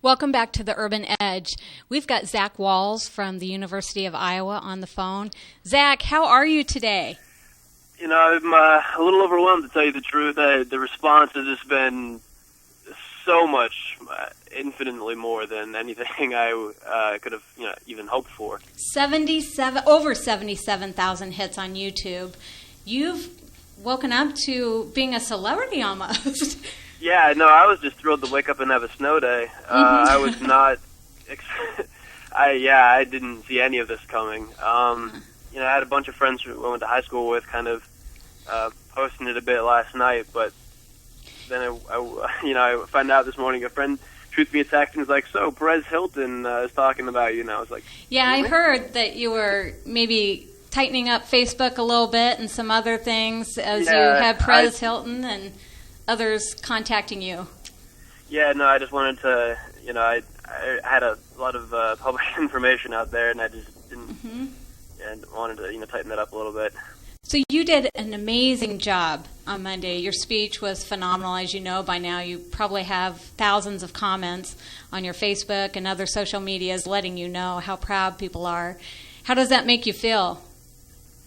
Welcome back to the Urban Edge. We've got Zach Wahls from the University of Iowa on the phone. Zach, how are you today? You know, I'm a little overwhelmed, to tell you the truth. The response has just been so much, infinitely more than anything I could have, even hoped for. Over 77,000 hits on YouTube. You've woken up to being a celebrity almost. Yeah, no, I was just thrilled to wake up and have a snow day. I was not. I didn't see any of this coming. I had a bunch of friends who I went to high school with, kind of posting it a bit last night, but then I found out this morning a friend shoots me a text and was like, "So Perez Hilton is talking about you now." I was like, "Yeah, I heard that you were maybe tightening up Facebook a little bit and some other things as you had Perez Hilton and others contacting you." Yeah, no, I just wanted to, I had a lot of public information out there, and I just didn't, and wanted to, tighten that up a little bit. So you did an amazing job on Monday. Your speech was phenomenal. As you know by now, you probably have thousands of comments on your Facebook and other social medias letting you know how proud people are. How does that make you feel?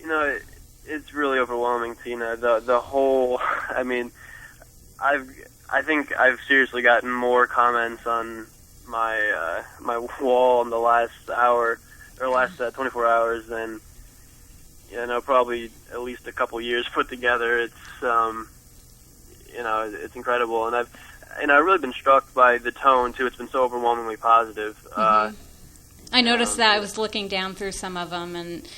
It's really overwhelming, Tina. The whole, I think I've seriously gotten more comments on my my wall in the last hour or last 24 hours than probably at least a couple years put together. It's it's incredible, and I've really been struck by the tone too. It's been so overwhelmingly positive. I noticed that. I was looking down through some of them, and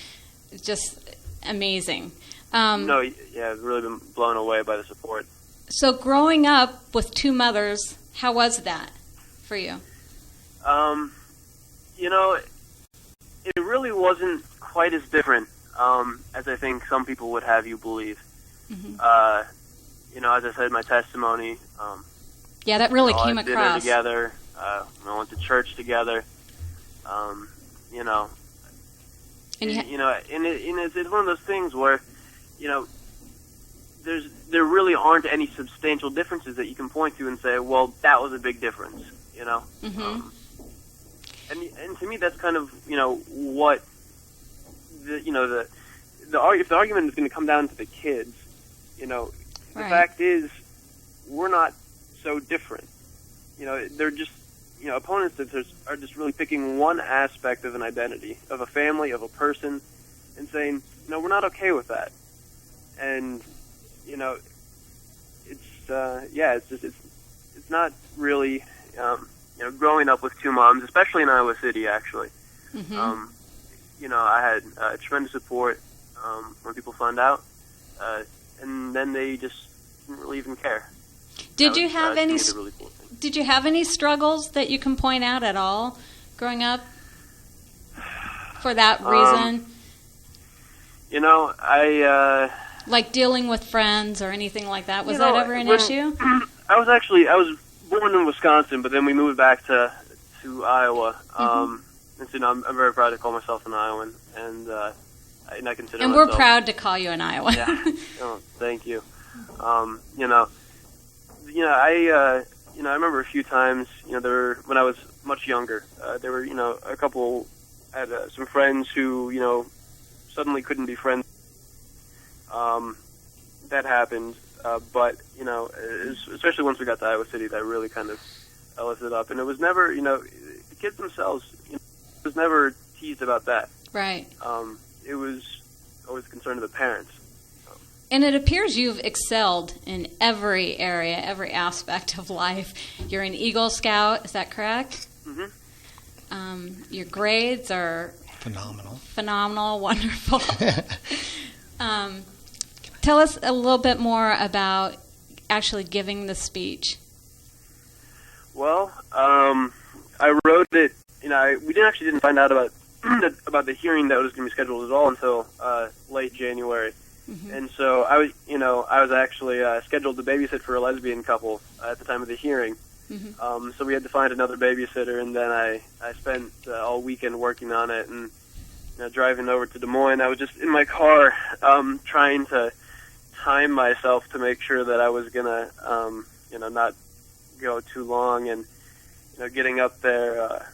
it's just amazing. I've really been blown away by the support. So growing up with two mothers, how was that for you? It really wasn't quite as different as I think some people would have you believe. As I said in my testimony, that really came across. Dinner together, we went to church together, and it's one of those things where, there really aren't any substantial differences that you can point to and say, well, that was a big difference, and to me, that's kind of, what if the argument is going to come down to the kids, the fact is, we're not so different. They're just, opponents that are just really picking one aspect of an identity, of a family, of a person, and saying, no, we're not okay with that. And, it's not really, growing up with two moms, especially in Iowa City, actually. I had tremendous support when people found out, and then they just didn't really even care. Did you have any? Really cool thing. Did you have any struggles that you can point out at all growing up for that reason? Like dealing with friends or anything like that. Was that ever an issue? I was born in Wisconsin, but then we moved back to Iowa. And so I'm very proud to call myself an Iowan, and I consider. And myself, we're proud to call you an Iowan. Yeah. Thank you. I remember a few times, when I was much younger, there were, a couple, I had some friends who, suddenly couldn't be friends. That happened, but, especially once we got to Iowa City, that really kind of lifted up. And it was never, the kids themselves, was never teased about that. Right. It was always a concern of the parents. And it appears you've excelled in every area, every aspect of life. You're an Eagle Scout, is that correct? Your grades are phenomenal, wonderful. Tell us a little bit more about actually giving the speech. Well, I wrote it. We didn't find out about about the hearing that was going to be scheduled at all until late January. And so I was actually scheduled to babysit for a lesbian couple at the time of the hearing. So we had to find another babysitter, and then I spent all weekend working on it, and driving over to Des Moines. I was just in my car trying to time myself to make sure that I was gonna not go too long, and getting up there,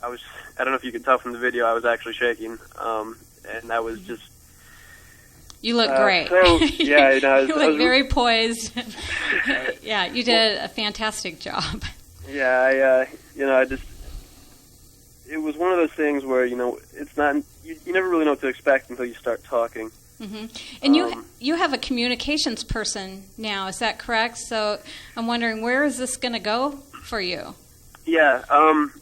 I don't know if you can tell from the video, I was actually shaking, and I was just. You look great. So, yeah, you look very poised. Yeah, you did a fantastic job. Yeah, it was one of those things where, it's not, you never really know what to expect until you start talking. Mm-hmm. And you have a communications person now, is that correct? So I'm wondering, where is this going to go for you? Yeah,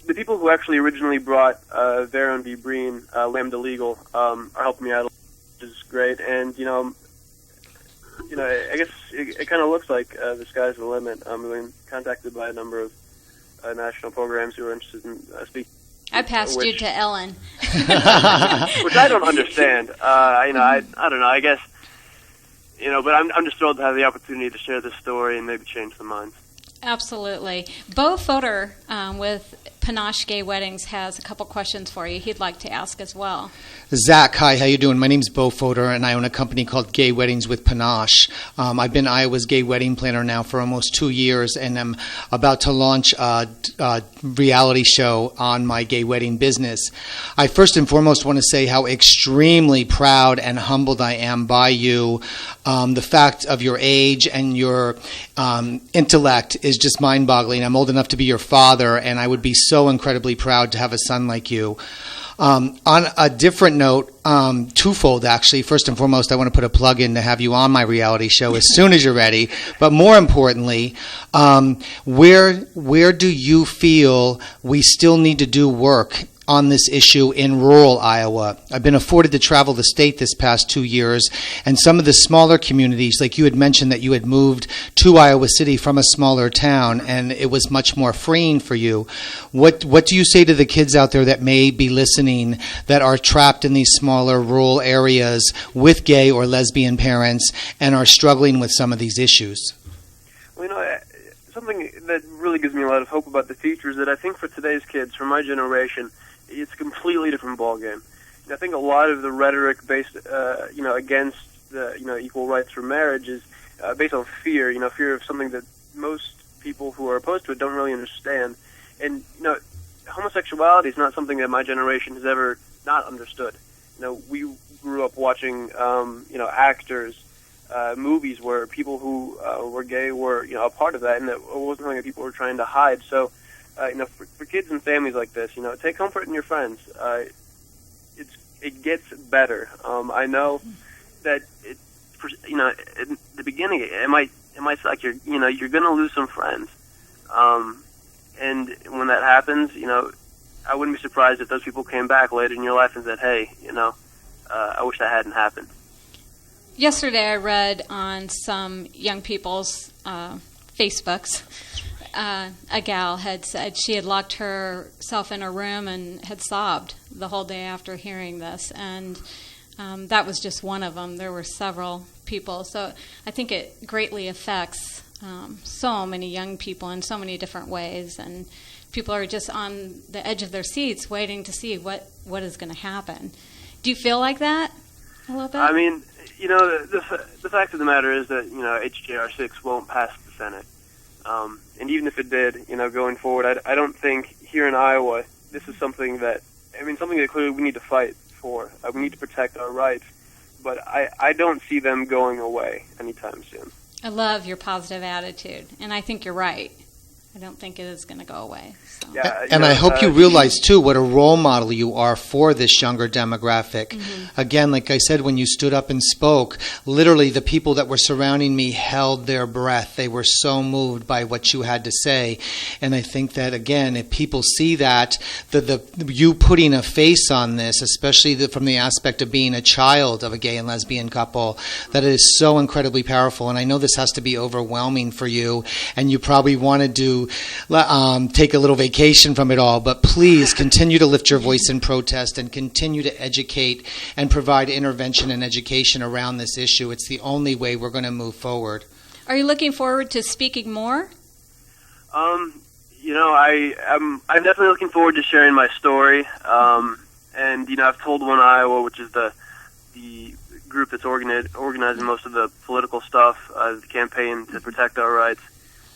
the people who actually originally brought Veron V. Breen, Lambda Legal, are helping me out, which is great. And, I guess it kind of looks like the sky's the limit. I've been contacted by a number of national programs who are interested in speaking. I passed you to Ellen. Which I don't understand. I don't know. I guess, but I'm just thrilled to have the opportunity to share this story and maybe change some minds. Absolutely. Beau Fodor with Panache Gay Weddings has a couple questions for you he'd like to ask as well. Zach, hi, how you doing? My name's Beau Fodor, and I own a company called Gay Weddings with Panache. I've been Iowa's gay wedding planner now for almost 2 years, and I'm about to launch a reality show on my gay wedding business. I first and foremost want to say how extremely proud and humbled I am by you. The fact of your age and your intellect is just mind-boggling. I'm old enough to be your father, and I would be so incredibly proud to have a son like you. On a different note, twofold actually. First and foremost, I want to put a plug in to have you on my reality show as soon as you're ready. But more importantly, where do you feel we still need to do work on this issue in rural Iowa? I've been afforded to travel the state this past 2 years, and some of the smaller communities, like you had mentioned that you had moved to Iowa City from a smaller town, and it was much more freeing for you. What do you say to the kids out there that may be listening that are trapped in these smaller rural areas with gay or lesbian parents and are struggling with some of these issues? Well, something that really gives me a lot of hope about the future is that I think for today's kids, for my generation, it's a completely different ballgame. I think a lot of the rhetoric based, against the, equal rights for marriage is based on fear. Fear of something that most people who are opposed to it don't really understand. And homosexuality is not something that my generation has ever not understood. We grew up watching, actors, movies where people who were gay were, a part of that, and that wasn't something that people were trying to hide. So. For kids and families like this, take comfort in your friends. It gets better. I know that in the beginning it might suck. You're going to lose some friends, and when that happens, I wouldn't be surprised if those people came back later in your life and said, "Hey, I wish that hadn't happened." Yesterday, I read on some young people's Facebooks. A gal had said she had locked herself in her room and had sobbed the whole day after hearing this, and that was just one of them. There were several people, so I think it greatly affects so many young people in so many different ways, and people are just on the edge of their seats waiting to see what is going to happen. Do you feel like that a little bit? I mean, the fact of the matter is that HJR 6 won't pass the Senate. And even if it did, going forward, I don't think here in Iowa this is something that clearly we need to fight for. We need to protect our rights, but I don't see them going away anytime soon. I love your positive attitude, and I think you're right. I don't think it is going to go away. So. Yeah, and I hope you realize, too, what a role model you are for this younger demographic. Mm-hmm. Again, like I said, when you stood up and spoke, literally the people that were surrounding me held their breath. They were so moved by what you had to say. And I think that, again, if people see that, you putting a face on this, especially from the aspect of being a child of a gay and lesbian couple, that it is so incredibly powerful. And I know this has to be overwhelming for you, and you probably wanted to take a little vacation from it all, but please continue to lift your voice in protest and continue to educate and provide intervention and education around this issue. It's the only way we're going to move forward. Are you looking forward to speaking more? I'm definitely looking forward to sharing my story. And I've told One Iowa, which is the group that's organizing most of the political stuff, the campaign to protect our rights.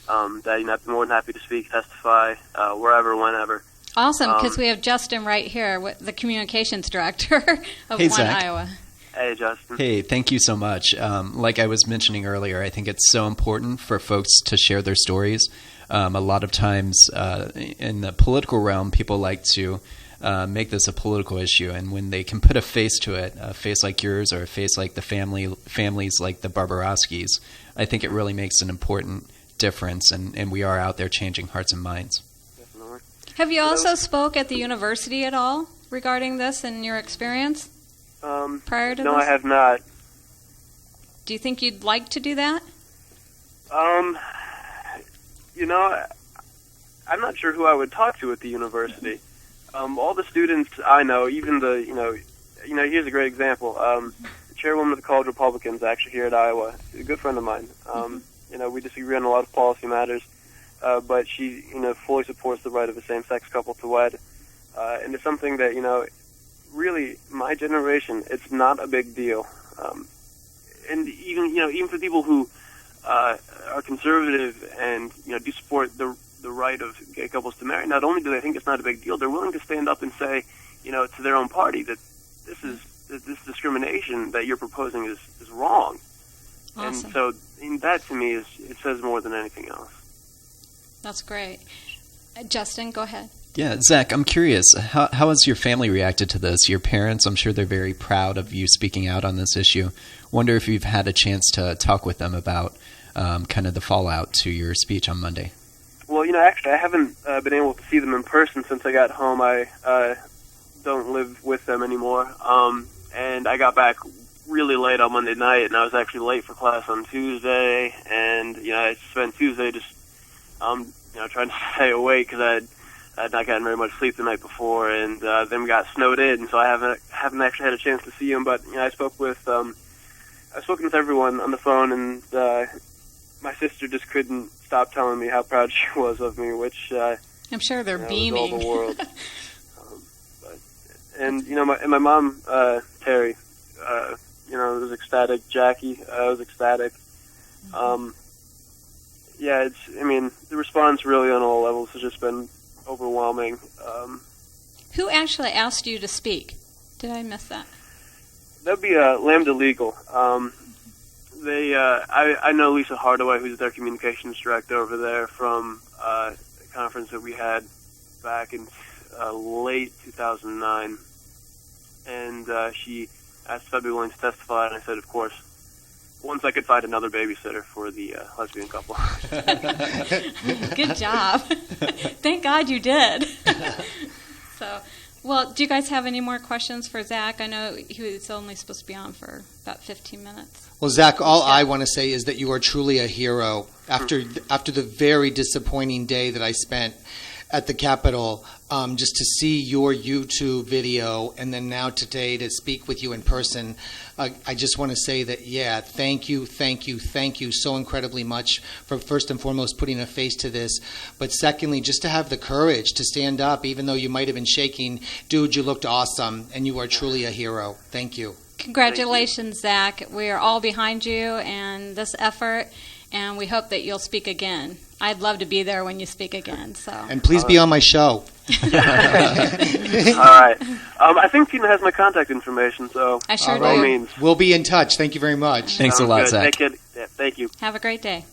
that I'd be more than happy to speak, testify, wherever, whenever. Awesome, because we have Justin right here, the communications director of Hey, One Zach. Iowa. Hey, Justin. Hey, thank you so much. Like I was mentioning earlier, I think it's so important for folks to share their stories. A lot of times in the political realm, people like to make this a political issue, and when they can put a face to it, a face like yours or a face like the families like the Barbarowskis, I think it really makes an important difference, and we are out there changing hearts and minds. Definitely. Have you also spoke at the university at all regarding this and your experience prior to this? No, I have not. Do you think you'd like to do that? I'm not sure who I would talk to at the university. All the students I know, even here's a great example. The chairwoman of the College Republicans, actually here at Iowa, is a good friend of mine. We disagree on a lot of policy matters, but she, fully supports the right of a same-sex couple to wed. And it's something that, really, my generation, it's not a big deal. And even for people who are conservative and, do support the right of gay couples to marry, not only do they think it's not a big deal, they're willing to stand up and say, to their own party that this discrimination that you're proposing is wrong. Awesome. And so that to me it says more than anything else. That's great. Justin, go ahead. Yeah, Zach, I'm curious, how has your family reacted to this? Your parents, I'm sure they're very proud of you speaking out on this issue. Wonder if you've had a chance to talk with them about kind of the fallout to your speech on Monday. Well, actually, I haven't been able to see them in person since I got home. I don't live with them anymore, and I got back really late on Monday night, and I was actually late for class on Tuesday, and I spent Tuesday just trying to stay awake because I had not gotten very much sleep the night before, and then we got snowed in, so I haven't actually had a chance to see them. But I've spoken with everyone on the phone, and my sister just couldn't stop telling me how proud she was of me, which I'm sure they're beaming. Was all the world. My mom, Terry, was ecstatic. Jackie was ecstatic. The response really on all levels has just been overwhelming. Who actually asked you to speak? Did I miss that? That'd be Lambda Legal. I know Lisa Hardaway, who's their communications director over there, from a conference that we had back in late 2009, and she asked if I'd be willing to testify, and I said, of course, once I could find another babysitter for the lesbian couple. Good job. Thank God you did. Well, do you guys have any more questions for Zach? I know he was only supposed to be on for about 15 minutes. Well, Zach, all I want to say is that you are truly a hero. After the very disappointing day that I spent at the Capitol, just to see your YouTube video and then now today to speak with you in person, I just want to say that, thank you so incredibly much for first and foremost putting a face to this. But secondly, just to have the courage to stand up, even though you might have been shaking. Dude, you looked awesome, and you are truly a hero. Thank you. Congratulations, Zach. We are all behind you and this effort, and we hope that you'll speak again. I'd love to be there when you speak again. And please be on my show. All right. I think Tina has my contact information, so I sure by all do. means. We'll be in touch. Thank you very much. Thanks a lot, Good. Zach. Thank you. Have a great day.